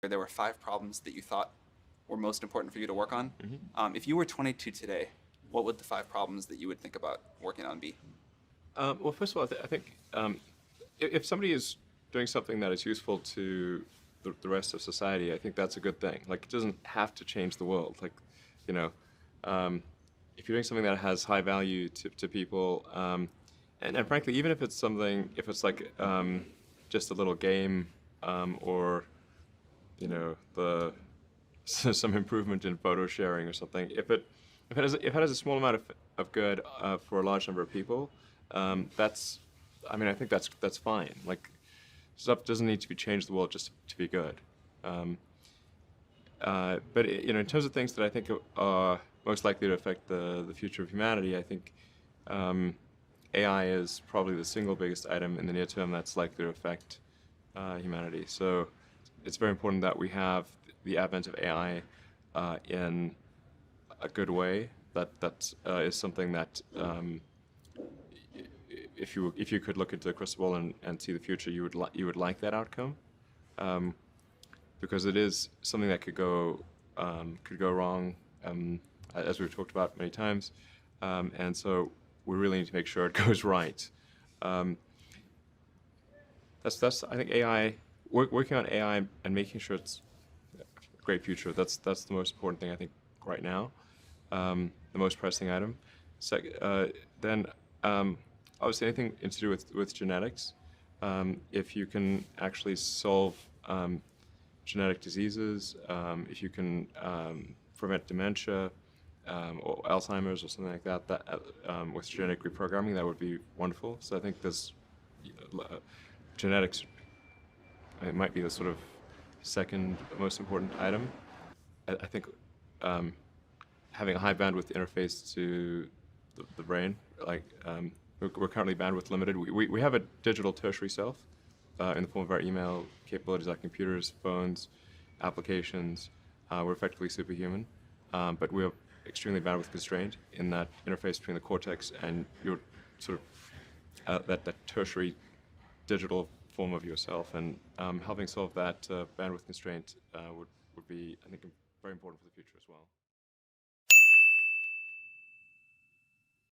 there were 5 problems that you thought were most important for you to work on. Mm-hmm. If you were 22 today, what would the 5 problems that you would think about working on be? Well, first of all, I think if somebody is doing something that is useful to the rest of society, I think that's a good thing. Like, it doesn't have to change the world. Like, you know, if you're doing something that has high value to people, and frankly, even if it's something, if it's like just a little game, or some improvement in photo sharing or something, if it has a small amount of good for a large number of people, that's, I think that's fine. Like, stuff doesn't need to be changed the world just to be good. But in terms of things that I think are most likely to affect the future of humanity, I think AI is probably the single biggest item in the near term that's likely to affect humanity. So it's very important that we have the advent of AI in a good way. That is something that if you could look into the crystal ball and see the future, you would like that outcome, because it is something that could go wrong, as we've talked about many times, and so we really need to make sure it goes right. That's I think AI, working on AI and making sure it's a great future. That's the most important thing I think right now, the most pressing item. Then obviously anything to do with genetics. If you can actually solve genetic diseases, if you can prevent dementia or Alzheimer's or something like that, with genetic reprogramming, that would be wonderful. So I think there's genetics. It might be the sort of second most important item. I think having a high bandwidth interface to the brain, like we're currently bandwidth limited. We have a digital tertiary self in the form of our email capabilities, our computers, phones, applications. We're effectively superhuman, but we're extremely bandwidth constrained in that interface between the cortex and your sort of that tertiary digital form of yourself. And helping solve that bandwidth constraint would be, I think, very important for the future as well.